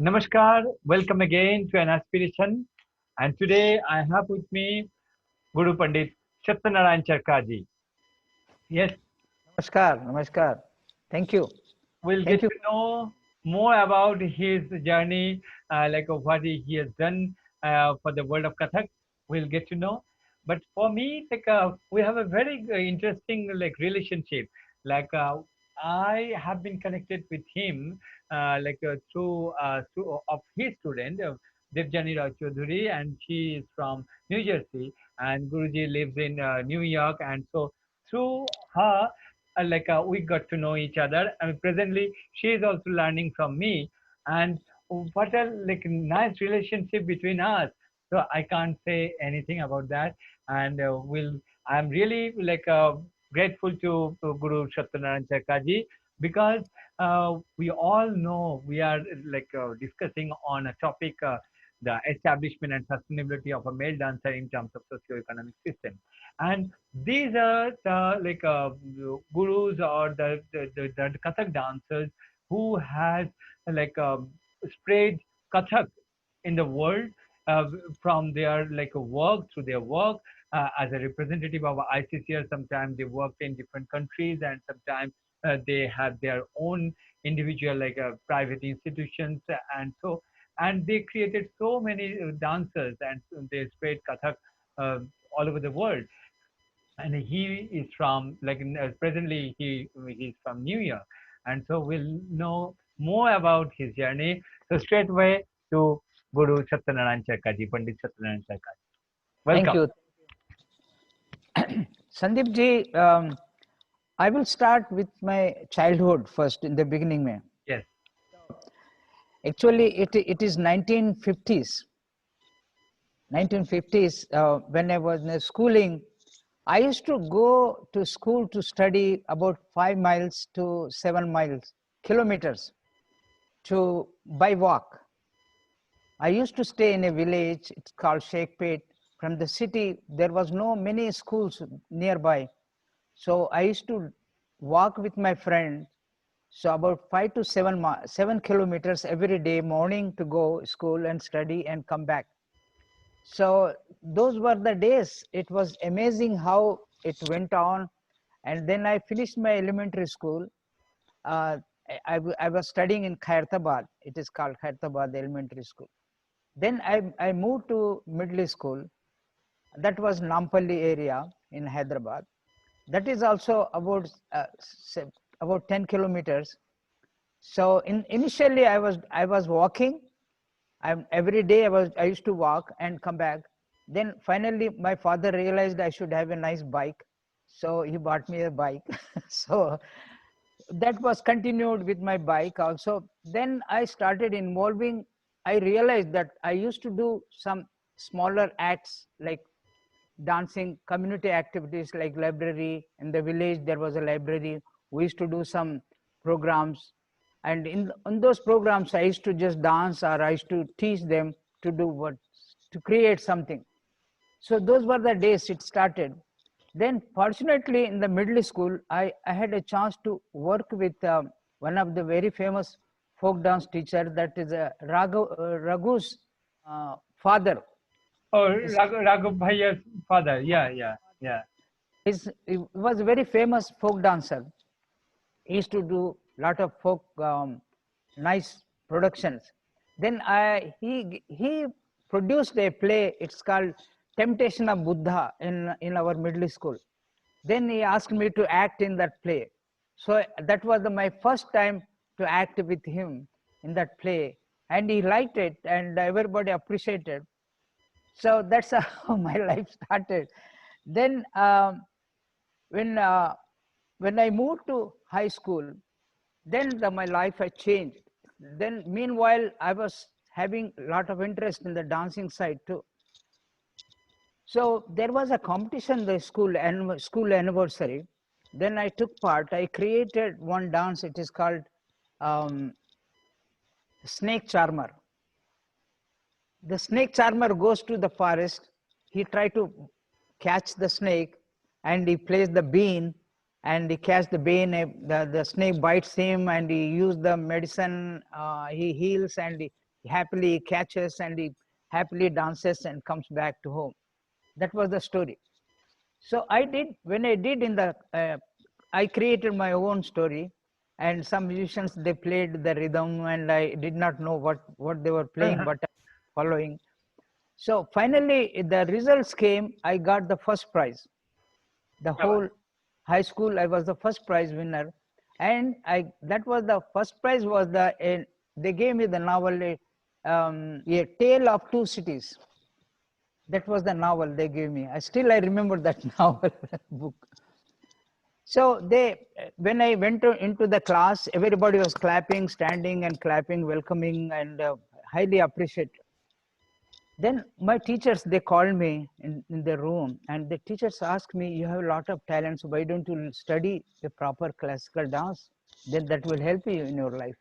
Namaskar, welcome again to an aspiration. And today I have with me Guru Pandit Satya Narayan Charka ji. Yes, Namaskar, namaskar. Thank you. we'll get Thank you. to know more about his journey, what he has done for the world of Kathak. We'll get to know. But for me, we have a very interesting relationship. Like I have been connected with him through of his student. Devjani Rao Chaudhuri, and she is from New Jersey, and Guruji lives in New York, and so through her, we got to know each other. And presently, she is also learning from me, and what a nice relationship between us. So I can't say anything about that, and I'm really grateful to Guru Satyanarayan Chakaji because we all know we are discussing on a topic. The establishment and sustainability of a male dancer in terms of socio-economic system, and these are the gurus or the Kathak dancers who has like uh, spread Kathak in the world uh, from their work through their work as a representative of ICCR. Sometimes they worked in different countries, and sometimes they have their own individual private institutions, and they created so many dancers, and they spread Kathak uh, all over the world. And he is from presently he's from New York, and so we'll know more about his journey. So straight away to Guru Satyanarayan Chakaji, Pandit Satyanarayan Chakaji. Thank Welcome. you. Sandip ji, I will start with my childhood first in the beginning. Mein. Yes. Actually, it is 1950s. 1950s, when I was in the schooling, I used to go to school to study about 5 miles to 7 miles, kilometers to by walk. I used to stay in a village, it's called Sheikhpet. From the city, there was no many schools nearby. So I used to walk with my friend. So about 7 kilometers every day morning to go school and study and come back. So those were the days. It was amazing how it went on. And then I finished my elementary school. Uh, I was studying in Khairtabad. It is called Khairtabad Elementary School. Then I moved to middle school. That was Nampalli area in Hyderabad. That is also about 10 kilometers. So initially I was walking. Every day I used to walk and come back. Then finally my father realized I should have a nice bike. So he bought me a bike. So that was continued with my bike also. Then I started involving. I realized that I used to do some smaller acts like dancing, community activities like library. In the village there was a library. We used to do some programs, and in those programs I used to just dance, or I used to teach them to do what, to create something. So those were the days it started. Then fortunately in the middle school, I had a chance to work with one of the very famous folk dance teacher, that is Raghu's father. Oh, His Raghav Bhaiya's father. Yeah, yeah, yeah. he was a very famous folk dancer. He used to do lot of folk nice productions. Then he produced a play. It's called Temptation of Buddha in our middle school. Then he asked me to act in that play. So that was my first time to act with him in that play, and he liked it, and everybody appreciated. So that's how my life started. Then when uh, when I moved to high school, then my life had changed. Then meanwhile I was having a lot of interest in the dancing side too. So there was a competition, the school anniversary. Then I took part. I created one dance. It is called um, snake charmer. The snake charmer goes to the forest. He try to catch the snake, and he plays the bean, and he catch the bean. The snake bites him, and he use the medicine. He heals, and happily catches and he happily dances and comes back to home. That was the story. So I did, when I did in the, I created my own story, and some musicians, they played the rhythm and I did not know what they were playing, but following. So finally the results came, I got the first prize. The whole high school, I was the first prize winner. And that was the first prize was they gave me the novel, A Tale of Two Cities. That was the novel they gave me. I remember that novel book. So when I went into the class, everybody was clapping, standing and clapping, welcoming, and highly appreciate. Then my teachers, they called me in the room, and the teachers asked me, you have a lot of talents, why don't you study a proper classical dance? Then that will help you in your life.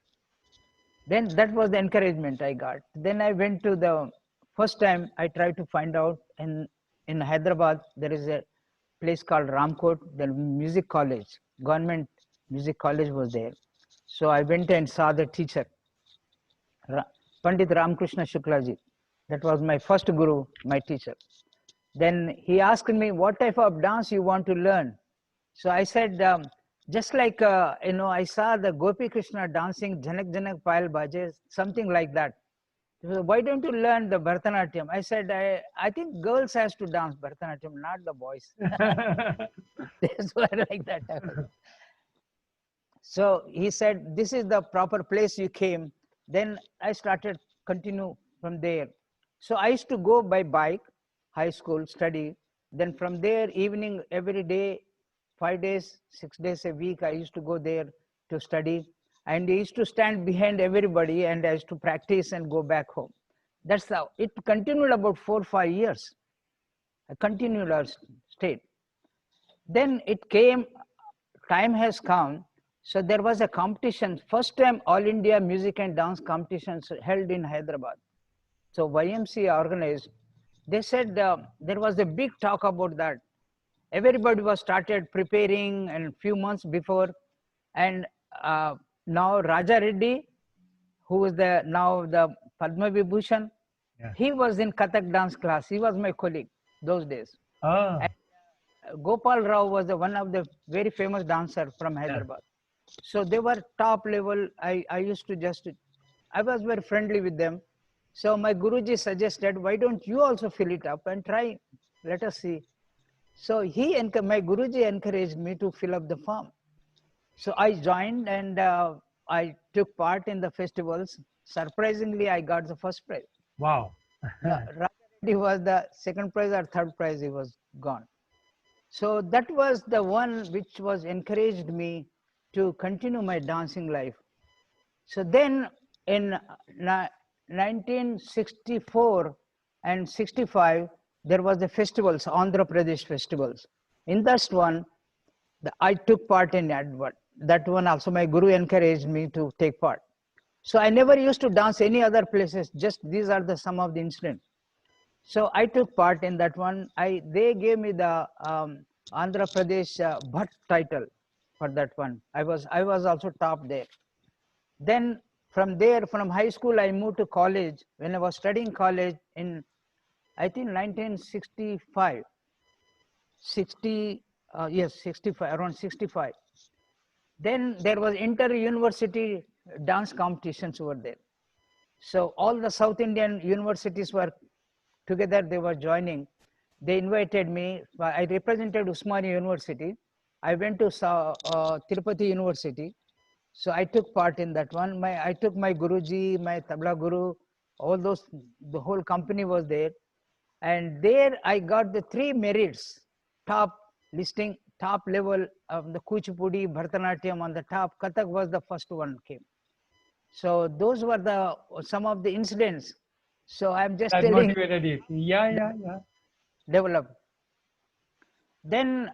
Then that was the encouragement I got. Then I went to the first time I tried to find out in Hyderabad, there is a place called Ramkot, the music college, government music college was there. So I went and saw the teacher, Pandit Ramakrishna Shuklaji. That was my first guru, my teacher. Then he asked me, what type of dance you want to learn? So I said, just like, I saw the Gopi Krishna dancing Janak Janak Payal Baje, something like that. So why don't you learn the Bharatanatyam? I said, I think girls has to dance Bharatanatyam, not the boys. That's why like that. So he said, this is the proper place you came. Then I started continue from there. So I used to go by bike, high school, study. Then from there, evening, every day, 5 days, 6 days a week, I used to go there to study. And I used to stand behind everybody and I used to practice and go back home. That's how it continued about 4 or 5 years. I continued our state. Then it came, time has come. So there was a competition, first time All India Music and Dance competitions held in Hyderabad. So YMCA organized, they said there was a big talk about that. Everybody was started preparing and few months before. And now Raja Reddy, who is now the Padma Vibhushan, he was in Kathak dance class. He was my colleague those days. Oh. And Gopal Rao was one of the very famous dancer from Hyderabad. So they were top level. I used to I was very friendly with them. So my Guruji suggested, why don't you also fill it up and try, let us see. So my Guruji encouraged me to fill up the form. So I joined and I took part in the festivals. Surprisingly, I got the first prize. Wow. Raja Reddy was the second prize or third prize, he was gone. So that was the one which was encouraged me to continue my dancing life. So then in 1964 and 65, there was the festivals, Andhra Pradesh festivals. In that one, I took part in that one also my guru encouraged me to take part. So I never used to dance any other places, just these are some of the incidents. So I took part in that one. They gave me the Andhra Pradesh Bhatt title for that one. I was also top there. Then from there, from high school, I moved to college. When I was studying college in, I think 1965, 65, around 65. Then there was inter-university dance competitions over there. So all the South Indian universities were together, they were joining. They invited me. I represented Usmania University. I went to Tirupati University. So I took part in that one. I took my Guruji, my Tabla Guru, all those, the whole company was there. And there I got the 3 merits, top listing, top level of the Kuchipudi, Bharatanatyam on the top. Kathak was the first one came. So those were some of the incidents. So I'm just That telling. motivated you. Yeah. Develop. Then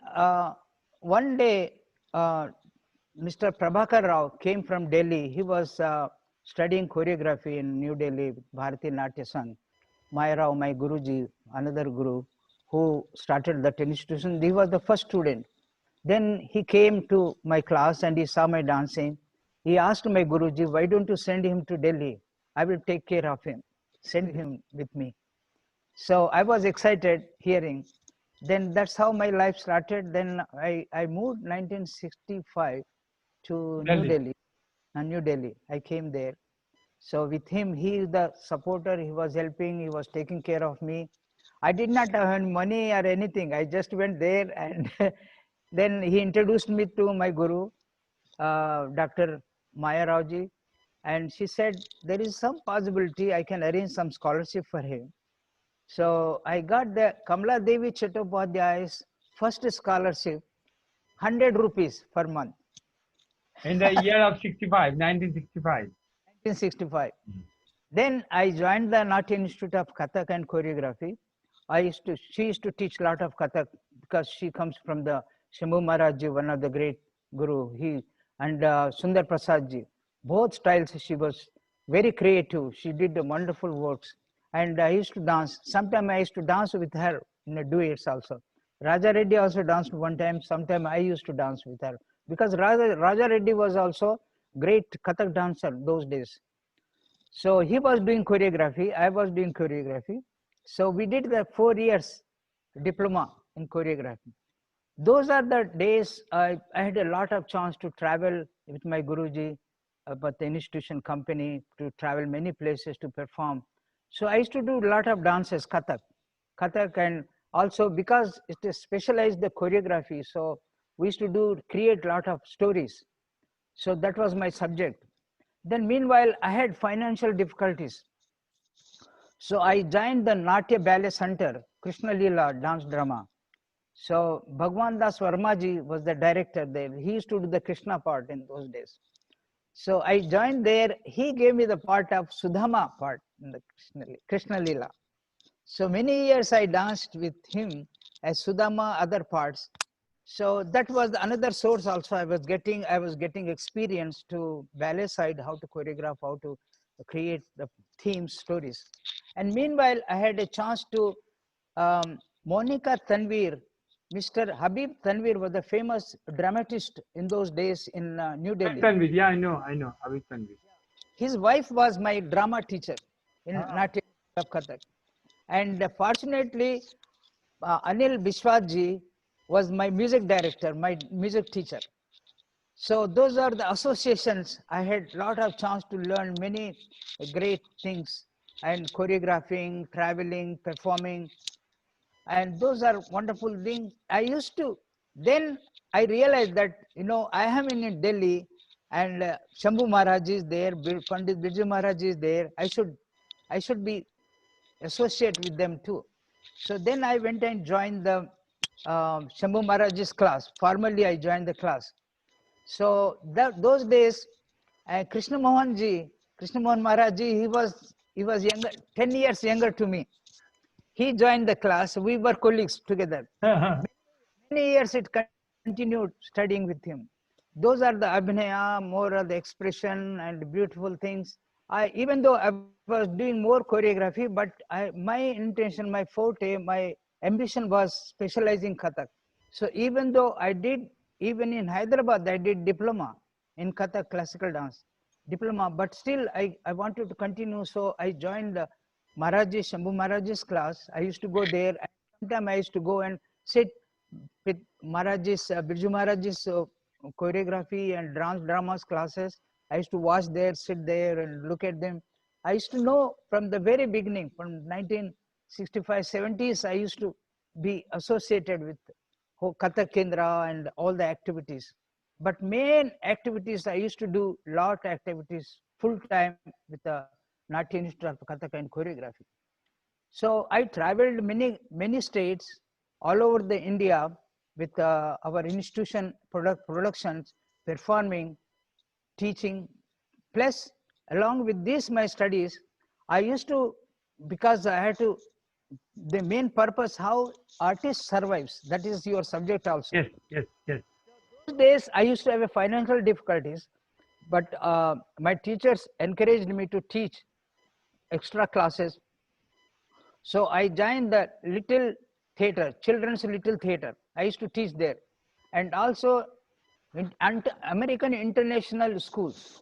one day, Mr. Prabhakar Rao came from Delhi. He was studying choreography in New Delhi with Bharati Natya Sangh. Maya Rao, my Guruji, another Guru, who started that institution, he was the first student. Then he came to my class and he saw my dancing. He asked my Guruji, why don't you send him to Delhi? I will take care of him. Send him with me. So I was excited hearing. Then that's how my life started. Then I moved 1965 to New Delhi. Delhi. New Delhi. I came there. So with him, he is the supporter. He was helping. He was taking care of me. I did not earn money or anything. I just went there, and then he introduced me to my guru, Dr. Maya Rauji, and she said there is some possibility I can arrange some scholarship for him. So I got the Kamala Devi Chattopadhyay's first scholarship, 100 rupees per month, In the year of 65, 1965. 1965. Then I joined the Natya Institute of Kathak and Choreography. She used to teach a lot of Kathak because she comes from the Shambhu Maharaj ji, one of the great guru. He and Sundar Prasad ji, both styles she was very creative. She did wonderful works. And I used to dance. Sometimes I used to dance with her in the duets also. Raja Reddy also danced one time. Sometime I used to dance with her because Raja Reddy was also great Kathak dancer those days. So he was doing choreography, I was doing choreography. So we did the 4 years diploma in choreography. Those are the days I had a lot of chance to travel with my Guruji, about the institution company, to travel many places to perform. So I used to do a lot of dances, Kathak, and also because it is specialized the choreography, so we used to create a lot of stories. So that was my subject. Then meanwhile, I had financial difficulties. So I joined the Natya Ballet Center, Krishna Leela dance drama. So Bhagwan Das Varmaji was the director there. He used to do the Krishna part in those days. So I joined there. He gave me the part of Sudhama part in the Krishna Leela. So many years I danced with him as Sudama, other parts. So that was another source also I was getting experience to ballet side, how to choreograph, how to create the themes, stories. And meanwhile, I had a chance to Monica Tanvir, Mr. Habib Tanvir was the famous dramatist in those days in New Abhi Delhi. Tanvir, yeah, I know, Abhi Tanvir. His wife was my drama teacher in Ah, Natya of Kathak. And fortunately, Anil Bishwadji was my music director, my music teacher. So those are the associations. I had a lot of chance to learn many great things and choreographing, traveling, performing, and those are wonderful things. I used to. Then I realized that I am in Delhi, and Shambhu Maharaj is there, Pandit Birju Maharaj is there. I should be associate with them too. So then I went and joined the Shambhu Maharaj's class. Formally, I joined the class. So those days, Krishna Mohan Maharaj ji, he was younger, 10 years younger to me. He joined the class. We were colleagues together. Many years it continued studying with him. Those are the abhinaya, more of the expression and beautiful things. Even though I was doing more choreography, but my intention, my forte, my ambition was specializing Kathak. So even though even in Hyderabad, I did diploma in Kathak classical dance, diploma, but still I wanted to continue. So I joined the Shambhu Maharaj's class. I used to go there. And sometimes I used to go and sit with Birju Maharaj's choreography and dance dramas classes. I used to watch there, sit there and look at them. I used to know from the very beginning, from 1965, 70s, I used to be associated with Kathak Kendra and all the activities. But main activities, I used to do lot activities full time with the Natya Institute of Kathak and Choreography. So I traveled many states all over the India with our institution productions, performing, teaching. Plus, along with this my studies, I used to, because I had to, the main purpose how artist survives. That is your subject also. yes, yes, yes. Those days I used to have a financial difficulties, but my teachers encouraged me to teach extra classes. So I joined the little theater, children's little theater. I used to teach there, and also American international schools.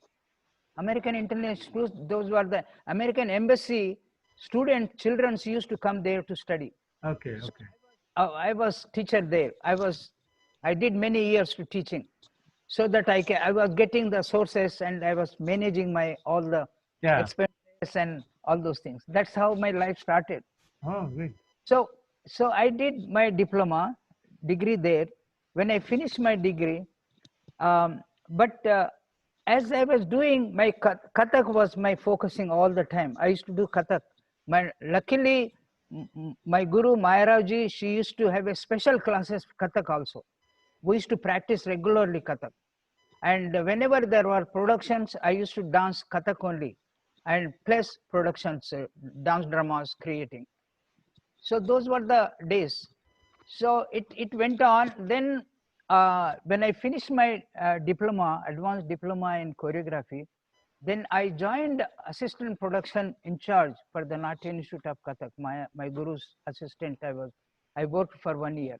American international schools, those were the American embassy student, children used to come there to study. Okay, So okay. I was teacher there. I did many years to teaching, so that I was getting the sources and I was managing my all the Yeah. expenses and all those things. That's how my life started. Oh, great. So, so I did my diploma degree there. When I finished my degree, but as I was doing my Kathak was my focusing all the time. I used to do Kathak. My luckily, my guru Mayaraji, she used to have a special classes Kathak also. We used to practice regularly Kathak, and whenever there were productions, I used to dance Kathak only, and plus productions, dance dramas creating. So those were the days. So it went on. Then when I finished my diploma, advanced diploma in choreography, then I joined assistant production in charge for the Natya Institute of Kathak. My guru's assistant I was. I worked for 1 year.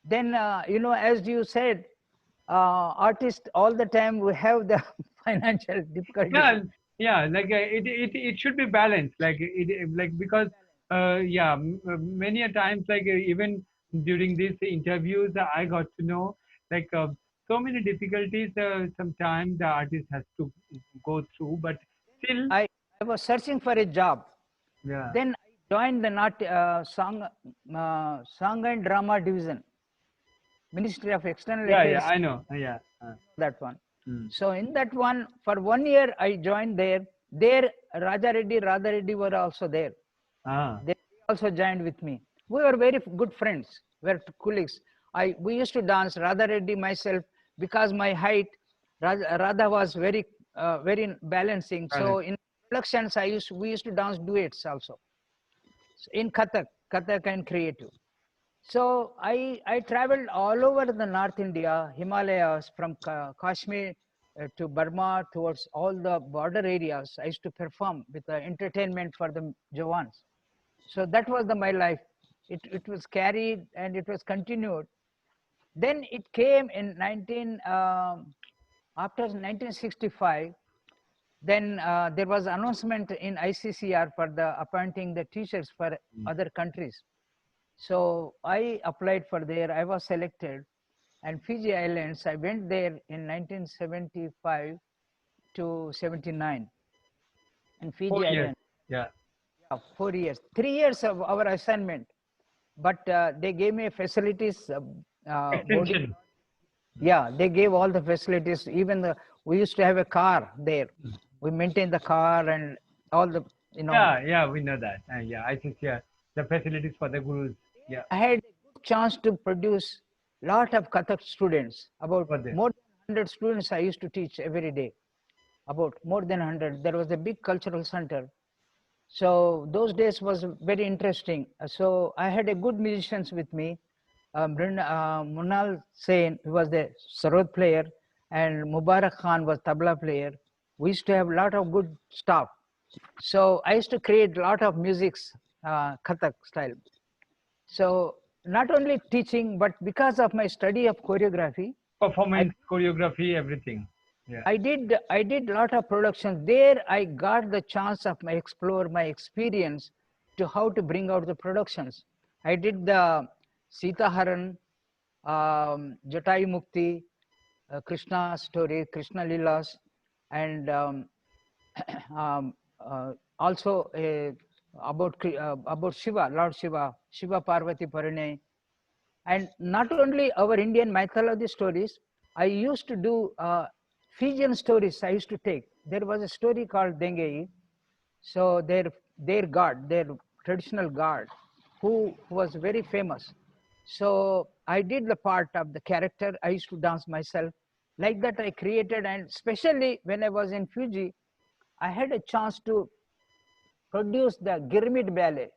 Then as you said, artists all the time we have the financial difficulties. Yeah, yeah. Like it should be balanced. Like like because yeah, many a times like even during these interviews I got to know like so many difficulties sometimes the artist has to go through, but still, I was searching for a job. yeah, Then I joined the Song and Drama Division, Ministry of External yeah, yeah. Affairs, I know. Yeah. that one. Mm. So in that one, for 1 year, I joined there. There, Raja Reddy, Radha Reddy were also there. Ah, They also joined with me. We were very good friends. We were colleagues. We used to dance, Radha Reddy, myself, because my height, Radha was very balancing. So balance. in productions, we used to dance duets also in Kathak and creative. So I traveled all over the North India, Himalayas, from Kashmir to Burma towards all the border areas. I used to perform with the entertainment for the Jawans. So that was my life. It was carried and it was continued. Then it came in after 1965. Then there was announcement in ICCR for the appointing the teachers for Mm. other countries. So I applied for there. I was selected, and Fiji Islands. I went there in 1975 to 79 in Fiji 4 years. Islands. Yeah. Yeah, 4 years, 3 years of our assignment, but they gave me facilities, boarding. Extension. Yeah, they gave all the facilities. Even we used to have a car there. We maintained the car and all the you know. Yeah, yeah, we know that. Yeah, I think yeah, the facilities for the gurus. Yeah, I had a good chance to produce lot of Kathak students. About for there. more than 100 students I used to teach every day. About more than 100. There was a big cultural center. So those days was very interesting. So I had a good musicians with me. Munal Sain, who was the sarod player, and Mubarak Khan was tabla player. We used to have a lot of good staff. So I used to create a lot of musics, Kathak style. So not only teaching, but because of my study of choreography, I Performance, choreography, everything. Yeah. I did a lot of productions. There I got the chance of my explore my experience to how to bring out the productions. I did the Sita Haran, Jatayu Mukti, Krishna story, Krishna Lilas, and um, also about Shiva, Lord Shiva, Shiva Parvati Parinay. And not only our Indian mythology stories, I used to do Fijian stories. I used to take. There was a story called Dengei. So their god, their traditional god, who was very famous. So I did the part of the character. I used to dance myself. Like that, I created, and especially when I was in Fiji, I had a chance to produced the Girmit Ballet.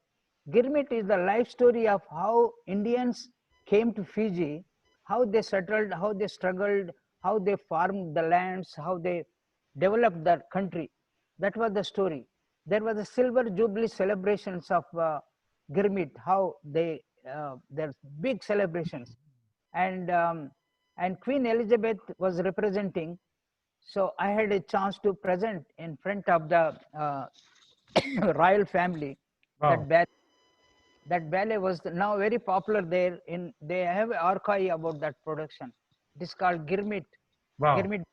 Girmit is the life story of how Indians came to Fiji, how they settled, how they struggled, how they farmed the lands, how they developed the country. That was the story. There was a silver jubilee celebrations of Girmit, how there's big celebrations, and and Queen Elizabeth was representing. So I had a chance to present in front of the royal family. Wow. That ballet, that ballet was now very popular there. In they have an archive about that production. It is called Girmit. Wow. Girmit.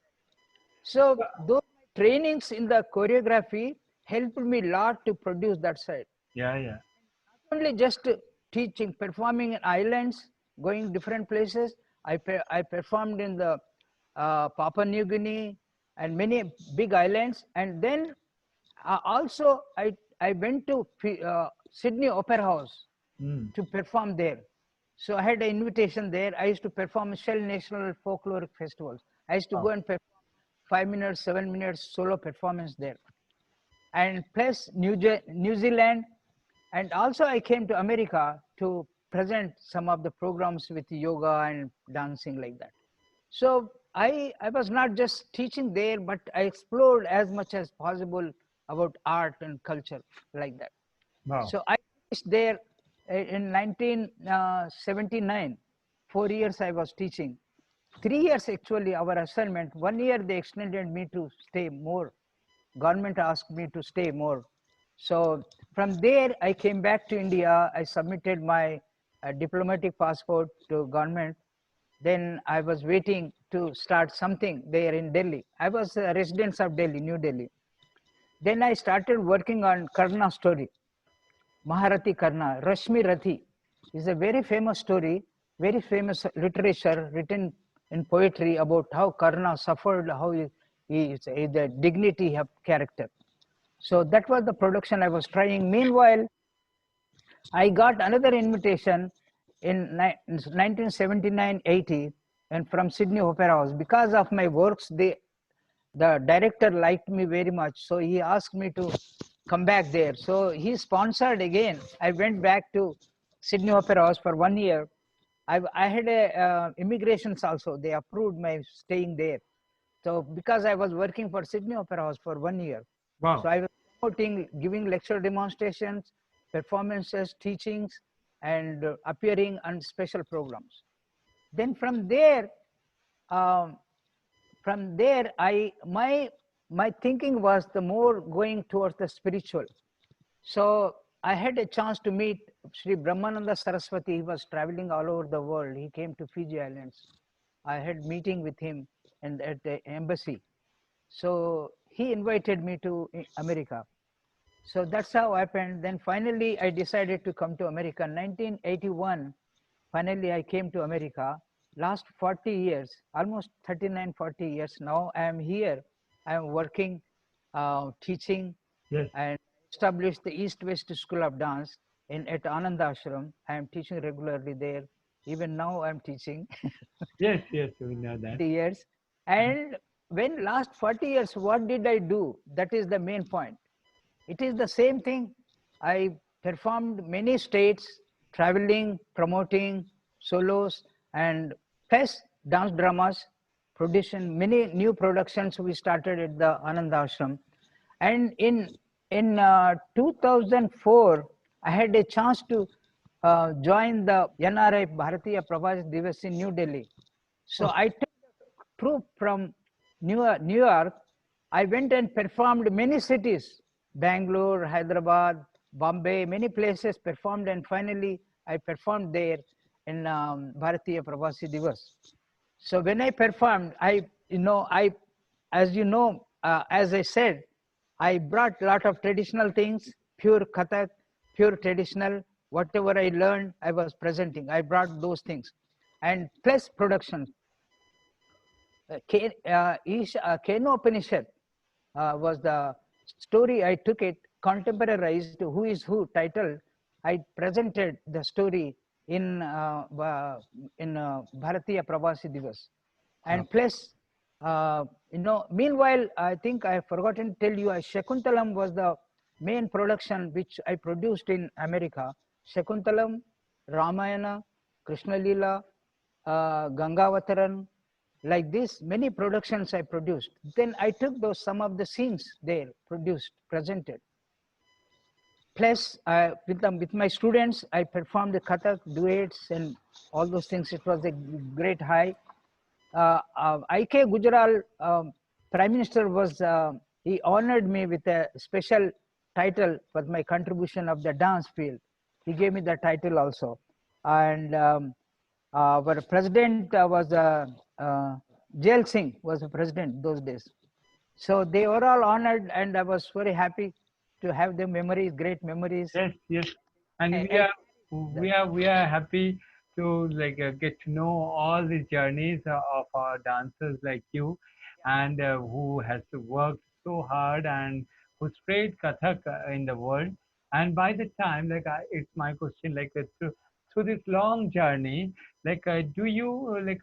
So those trainings in the choreography helped me a lot to produce that side. Yeah, yeah. Not only just teaching, performing in islands, going different places. I performed in the Papua New Guinea and many big islands. And then also I went to Sydney Opera House Mm. to perform there. So I had an invitation there. I used to perform Shell National Folkloric Festivals. I used to Wow. go and perform 5 minutes, 7 minutes solo performance there. And plus New Zealand, and also I came to America to present some of the programs with yoga and dancing like that. So I was not just teaching there, but I explored as much as possible about art and culture like that. Wow. So I finished there in 1979. 4 years I was teaching. 3 years actually our assignment. 1 year they extended me to stay more. Government asked me to stay more. So from there I came back to India. I submitted my diplomatic passport to government. Then I was waiting to start something there in Delhi. I was a resident of Delhi, New Delhi. Then I started working on Karna story. Maharati Karna, Rashmi Rathi is a very famous story, very famous literature written in poetry about how Karna suffered, how the dignity of character. So that was the production I was trying. Meanwhile, I got another invitation in 1979-80 and from Sydney Opera House. Because of my works, the director liked me very much, so he asked me to come back there. So he sponsored again. I went back to Sydney Opera House for 1 year. I had immigrations also. They approved my staying there. So because I was working for Sydney Opera House for 1 year, Wow. so I was promoting, giving lecture demonstrations, performances, teachings, and appearing on special programs. Then um, from there my thinking was the more going towards the spiritual. So I had a chance to meet Sri Brahmananda Saraswati. He was traveling all over the world. He came to Fiji Islands. I had meeting with him at the embassy. So he invited me to America. So that's how it happened. Then finally I decided to come to America. 1981, finally I came to America. Last 40 years, almost 39, 40 years now, I am here. I am working, teaching, Yes. and established the East West School of Dance at Ananda Ashram. I am teaching regularly there. Even now I am teaching. Yes. Yes. We know that. 40 years. And when last 40 years, what did I do? That is the main point. It is the same thing. I performed many states, traveling, promoting solos, and plus dance dramas, producing many new productions we started at the Ananda Ashram. And in 2004, I had a chance to join the NRI Bharatiya Pravas Divas in New Delhi. So Okay. I took a troupe from New York. I went and performed many cities, Bangalore, Hyderabad, Bombay, many places performed, and finally I performed there in Bharatiya Pravasi Divas. So when I performed, as you know, as I said, I brought a lot of traditional things, pure Kathak, pure traditional, whatever I learned, I was presenting. I brought those things. And plus production. Keno Upanishad was the story. I took it, contemporarized Who is Who title. I presented the story in Bharatiya Pravasi Divas. Wow. And plus, meanwhile, I think I have forgotten to tell you, Shakuntalam was the main production which I produced in America. Shakuntalam, Ramayana, Krishna Lila, Gangavataran, like this, many productions I produced. Then I took some of the scenes there, produced, presented. Plus, with my students, I performed the Kathak duets and all those things. It was a great high. IK Gujaral Prime Minister was, he honored me with a special title for my contribution of the dance field. He gave me the title also. And our president was Jail Singh was the president those days. So they were all honored, and I was very happy to have the memories, great memories. Yes, yes, and I, we I are we are happy to get to know all the journeys of our dancers like you, and who has worked so hard and who spread Kathak in the world. And by the time, it's my question, through this long journey, do you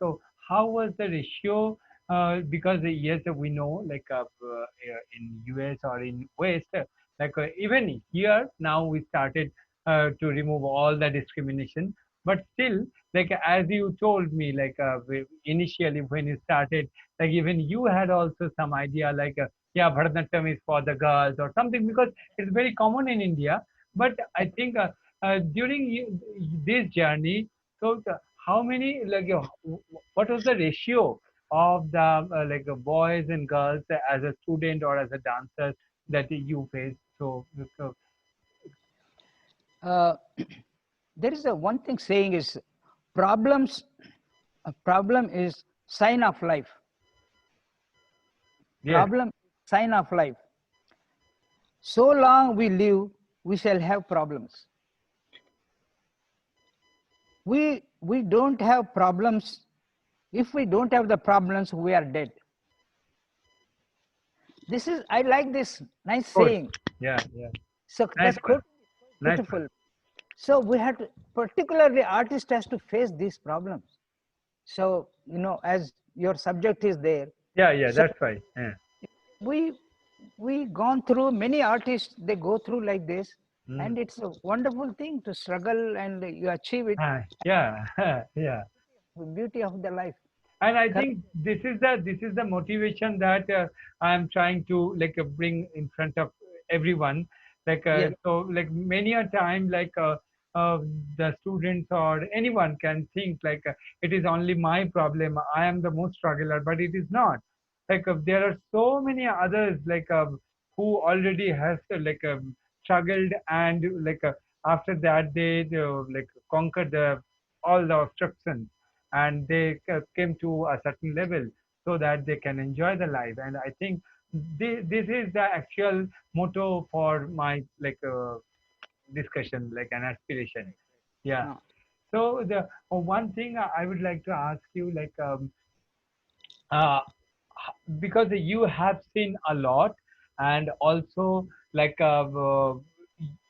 how was the ratio? Because yes, we know in US or in West. Even here now we started to remove all the discrimination, but still, as you told me, initially when you started, even you had also some idea, yeah, Bharatanatyam is for the girls or something, because it's very common in India. But I think during this journey, so how many what was the ratio of the boys and girls as a student or as a dancer that you face? So uh, there is a one thing saying is problems. A problem is sign of life. yes, Problem, sign of life. So long we live, we shall have problems. We don't have problems. If we don't have the problems, we are dead. This is, I like this nice of course, saying. yeah, yeah, So nice that one, quote is so nice one. beautiful. So we have to, particularly artist has to face these problems. So as your subject is there, Yeah, yeah, so that's right. Yeah. we we gone through, many artists they go through like this, Mm. and it's a wonderful thing to struggle and you achieve it. Yeah, yeah. The beauty of the life. And I Correct. think this is the motivation that I'm trying to bring in front of everyone. Yes. Many a time, uh, the students or anyone can think it is only my problem. I am the most struggler, but it is not. There are so many others who already has struggled, and after that they conquer all the obstructions, and they came to a certain level so that they can enjoy the life. And I think this is the actual motto for my discussion, like an aspiration. Yeah. No. So the one thing I would like to ask you, uh, because you have seen a lot, and also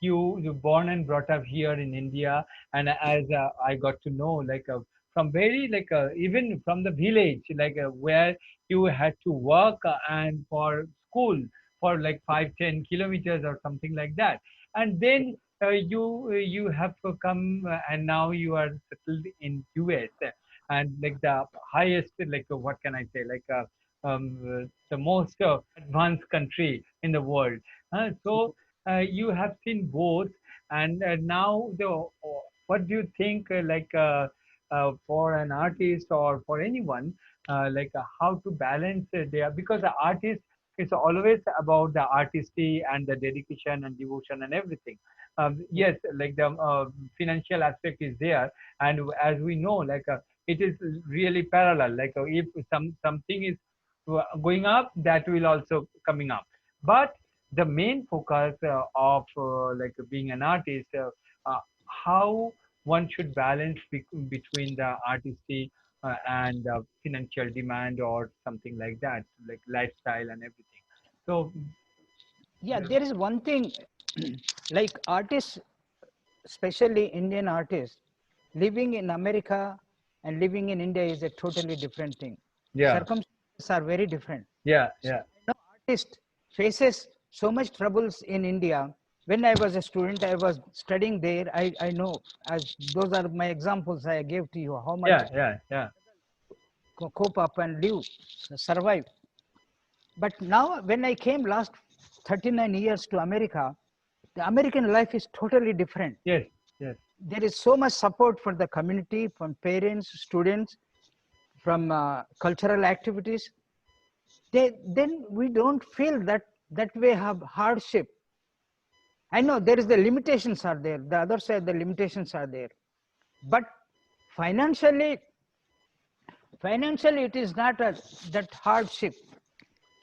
you born and brought up here in India, and as I got to know from very even from the village where you had to work and for school for 5-10 kilometers or something like that, and then you have to come and now you are settled in US, and the highest what can I say the most advanced country in the world. So you have seen both, and now what do you think for an artist or for anyone how to balance their, because the artist is always about the artistry and the dedication and devotion and everything. Yes, the financial aspect is there, and as we know it is really parallel, if something is going up, that will also coming up. But the main focus of being an artist, how one should balance between the artistry and financial demand or something like that, like lifestyle and everything. So Yeah, there is one thing like artists, especially Indian artists, living in America and living in India is a totally different thing. yeah, Circumstances are very different. yeah, So yeah, artist faces so much troubles in India. When I was a student, I was studying there. I know, as those are my examples I gave to you, how much yeah, yeah, yeah, cope up and live, survive. But now, when I came last 39 years to America, the American life is totally different. yes, yes, There is so much support for the community, from parents, students, from cultural activities. then we don't feel that way have hardship. I know there is the limitations are there. The other side, the limitations are there. But financially, financially, it is not that hardship.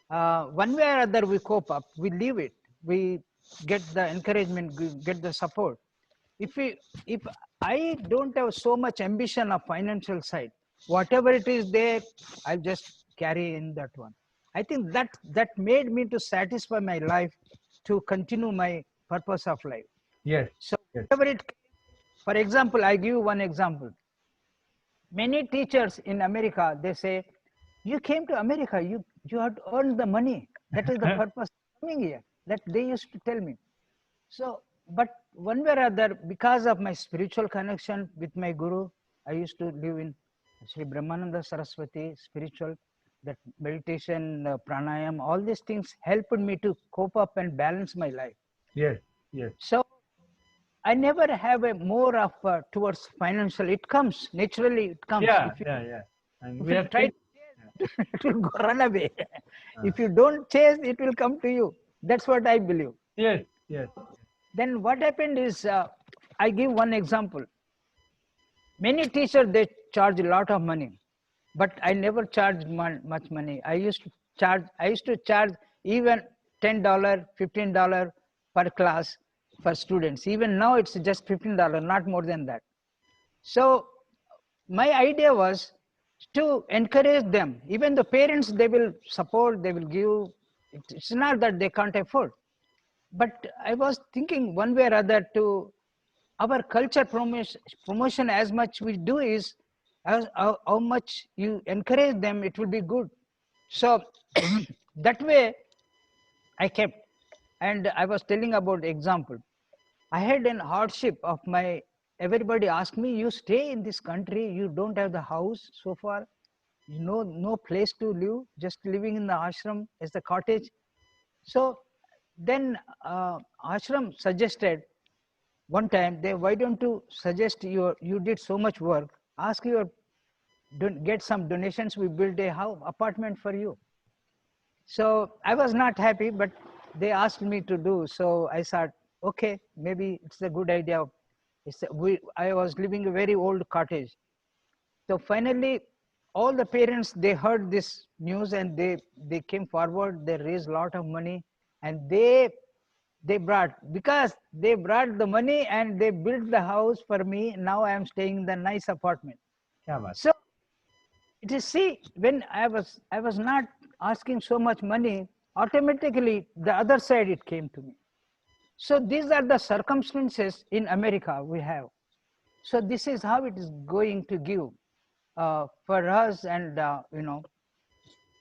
One way or other, we cope up. We leave it. We get the encouragement, we get the support. If we, if I don't have so much ambition of financial side, whatever it is there, I'll just carry in that one. I think that made me to satisfy my life, to continue my purpose of life. Yes. So Yes. whatever it, for example, I give you one example. Many teachers in America, they say, you came to America, you had earned the money. That is the purpose of coming here. That they used to tell me. So, but one way or other, because of my spiritual connection with my guru, I used to live in Sri Brahmananda Saraswati, spiritual, that meditation, pranayam, all these things helped me to cope up and balance my life. Yes. Yes. So I never have a more of towards financial. It comes naturally. It comes. Yeah. Yeah. Yeah. And If we you have try seen. to chase, it will go run away. Uh, If you don't chase, it will come to you. That's what I believe. yes. Yes. Then what happened is, I give one example. Many teachers, they charge a lot of money, but I never charged much money. I used to charge even $10, $15 per class for students. Even now it's just $15, not more than that. So my idea was to encourage them. Even the parents, they will support, they will give. It's not that they can't afford. But I was thinking one way or other, to our culture promotion as much we do is, how much you encourage them, it will be good. So that way I kept. And I was telling about example. I had an hardship of my, everybody asked me, you stay in this country, you don't have the house so far, you know, no place to live, just living in the ashram as the cottage. So then ashram suggested one time, they, why don't you suggest you did so much work, ask your, get some donations, we build a house apartment for you. So I was not happy, but they asked me to do. So I thought, okay, maybe it's a good idea. I was living a very old cottage. So finally, all the parents, they heard this news and they came forward. They raised a lot of money, and they brought, because they brought the money and they built the house for me. Now I am staying in the nice apartment. क्या बात. So it is, see, when I was not asking so much money, automatically the other side it came to me. So these are the circumstances in America we have. So this is how it is going to give for us, and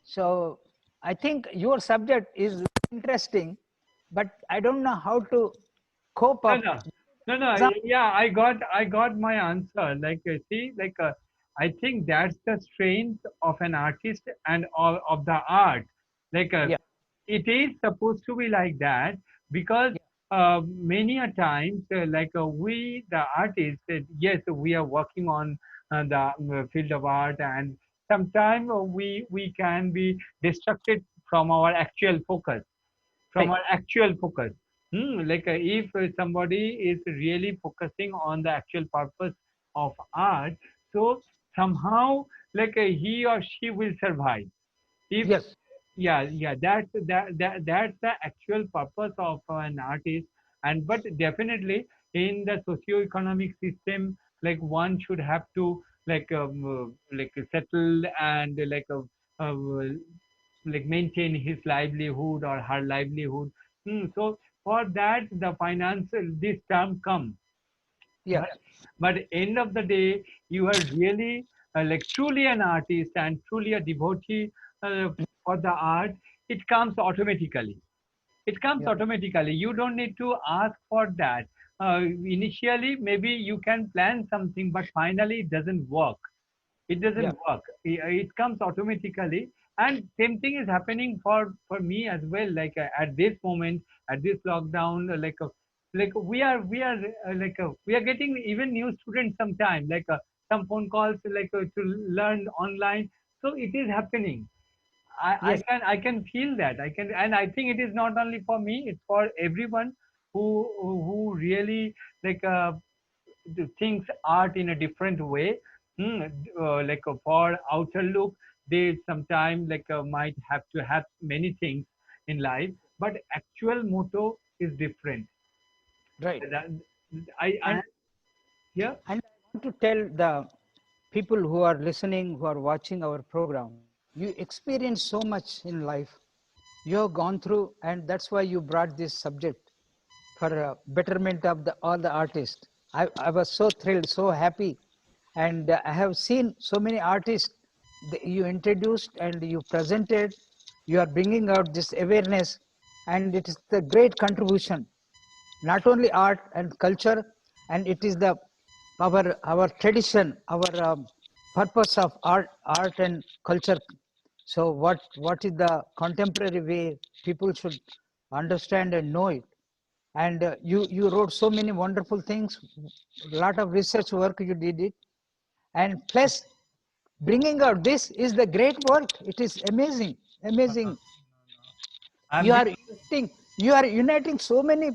so I think your subject is interesting, but I don't know how to cope No, up. no, no, no. Example, Yeah, I got my answer. Like, see, like, I think that's the strength of an artist and of the art. Like, yeah, it is supposed to be like that because yeah, many a times, like, we, the artists, yes, we are working on the field of art, and sometimes we can be distracted from our actual focus, from right, our actual focus. Like, if somebody is really focusing on the actual purpose of art, so somehow, like, he or she will survive. If, yes, yeah, yeah, that's the actual purpose of an artist. And but definitely in the socio-economic system, like, one should have to, like, settle and, like, maintain his livelihood or her livelihood. So for that, the financial, this term comes. yeah, But end of the day, you are really, like, truly an artist and truly a devotee uh, for the art. It comes automatically. It comes yeah, automatically. You don't need to ask for that. Initially, maybe you can plan something, but finally it doesn't work. It yeah, doesn't work. It comes automatically. And same thing is happening for me as well. Like, at this moment, at this lockdown, like, we are getting even new students sometime, like, some phone calls, like, to learn online. So it is happening. Yes, I can feel that. I can, and I think it is not only for me, it's for everyone who really like thinks art in a different way. Like for outer look, they sometimes like might have to have many things in life, but actual motto is different. right. That, I And yeah. and I want to tell the people who are listening, who are watching our program, you experience so much in life. You have gone through, and that's why you brought this subject for betterment of all the artists. I was so thrilled, so happy, and I have seen so many artists that you introduced and you presented. You are bringing out this awareness, and it is the great contribution, not only art and culture, and it is the our tradition, our purpose of art and culture. So what is the contemporary way people should understand and know it? And you wrote so many wonderful things, a lot of research work you did it, and plus bringing out this is the great work. It is amazing, amazing. I'm you really are uniting you are uniting so many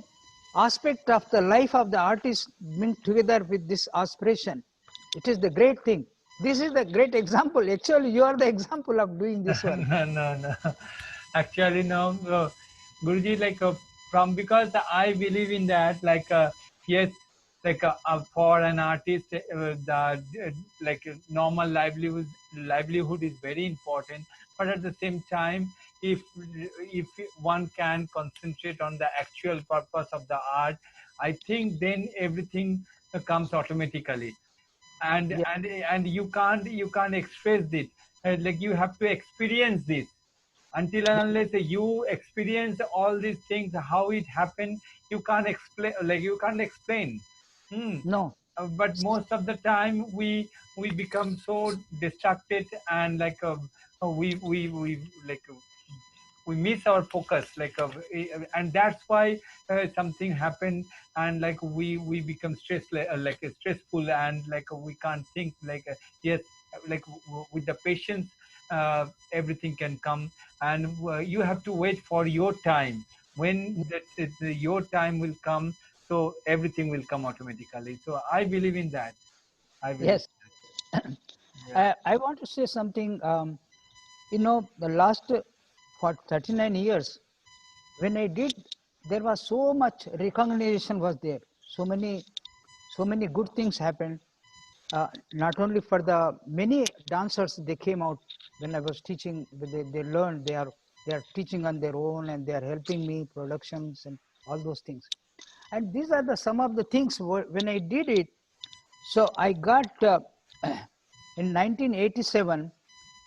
aspects of the life of the artist, bring together with this aspiration. It is the great thing. This is the great example. Actually, you are the example of doing this work. no, no, no. Actually, no, Guruji, like from because I believe in that. Like, yes, like for an artist, the like normal livelihood is very important. But at the same time, if if one can concentrate on the actual purpose of the art, I think then everything comes automatically. and Yeah. and and you can't express it. Like you have to experience this. Until and unless you experience all these things, how it happened, you can't explain. Like you can't explain. Hmm. No. But most of the time we become so distracted, and like we like we miss our focus, like and that's why something happened, and like we become stressed, like stressful, and like we can't think, like yes, like with the patience, everything can come. And you have to wait for your time. When your time will come, so everything will come automatically. So I believe in that. I believe Yes, in yes. that. Yeah. I want to say something. The last for 39 years, when I did, there was so much recognition was there. So many good things happened. Not only for the many dancers, they came out when I was teaching. They learned. They are teaching on their own, and they are helping me productions and all those things. And these are the some of the things when I did it. So I got in 1987.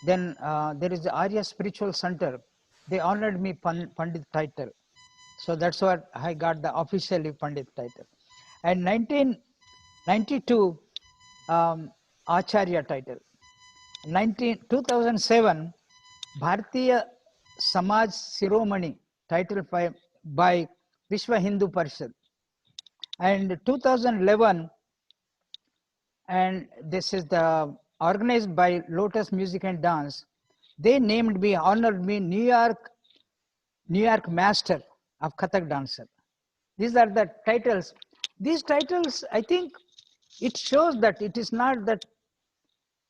Then there is the Arya Spiritual Center. They honored me Pandit title. So that's what I got the officially Pandit title. And 1992 Acharya title. 2007 Bharatiya Samaj Siromani title by Vishwa Hindu Parishad. And 2011, and this is the organized by Lotus Music and Dance. They named me, honored me New York Master of Kathak Dancer. These are the titles. These titles, I think, it shows that it is not that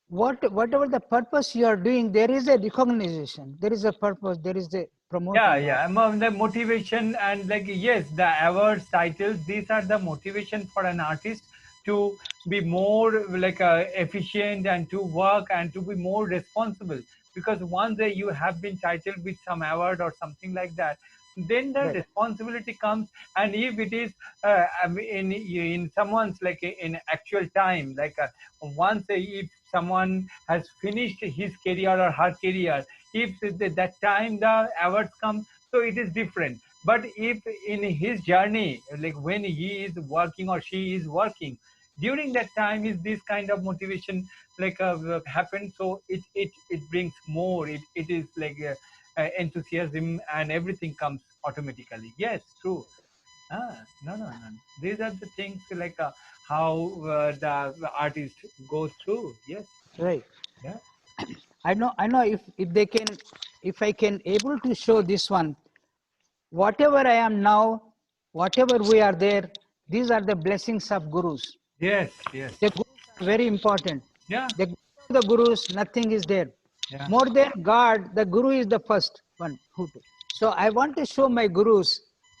whatever the purpose you are doing, there is a recognition, there is a purpose, there is a Yeah, promoting of. yeah. The motivation, and like yes, the awards, titles. These are the motivation for an artist to be more like efficient, and to work, and to be more responsible. Because once you have been titled with some award or something like that, then the Right, responsibility comes. And if it is in someone's, like in actual time, like once if someone has finished his career or her career, if that time the awards come, so it is different. But if in his journey, like when he is working or she is working, during that time is this kind of motivation, like happen. So it brings more. It is like enthusiasm, and everything comes automatically. Yes, true. No, no, no. These are the things, like how the artist goes through. Yes. right. Yeah. I know if they can if I can able to show this one, whatever I am now, whatever we are there, these are the blessings of gurus. Yes, yes. The gurus are very important. Yeah, The gurus, nothing is there. yeah. More than God, the guru is the first one. So I want to show my gurus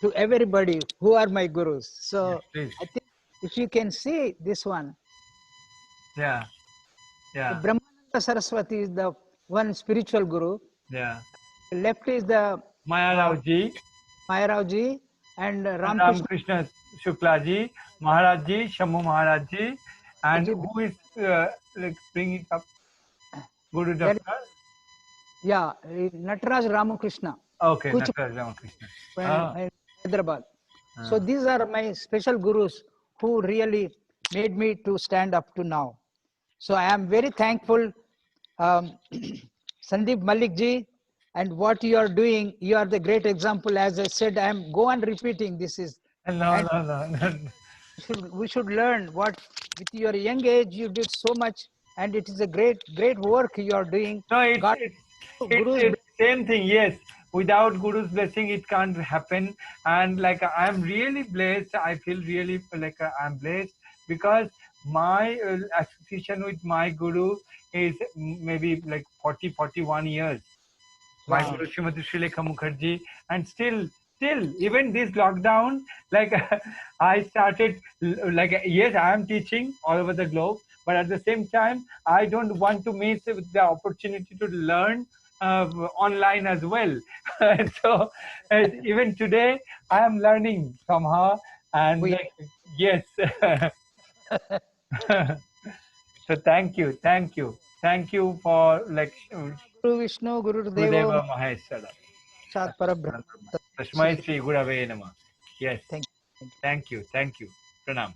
to everybody who are my gurus. Yes, So please. I think if you can see this one, Yeah, yeah, Brahmananda Saraswati is the one spiritual guru. yeah. Left is the Maya Rao ji, Mayarav ji and Ram Ramakrishna Krishna Shukla ji, Maharaj ji, Shambhu Maharaj ji, and ji. who is like bringing up Guru That, Doctor? yeah, Nataraj Ramakrishna, Okay, Kuch Nataraj Ramakrishna. and Ah, Hyderabad. So ah. these are my special gurus who really made me to stand up to now. So I am very thankful, um, Sandip Mallick ji, and what you are doing. You are the great example. As I said, I am go on repeating. This is, No, and no, no, no. we should learn what with your young age you did so much, and it is a great work you are doing. No, it's God, it's it's gurus. it's same thing. Yes, without Guru's blessing, it can't happen. And like I'm really blessed. I feel really like I'm blessed because my association with my Guru is maybe like 40, 41 years. My Wow. Guru Srimati Srilekha Mukherjee, and still, even this lockdown, like I started, like yes, I am teaching all over the globe, but at the same time, I don't want to miss the opportunity to learn online as well. And so, even today, I am learning from her, and We like yes. So thank you for like Guru Vishnu, Guru Devo, Gurudeva Maheshwara. Sat Parabrahma. Tashmai Sri Gurave Namah. Yes. Thank you. Thank you. Pranam.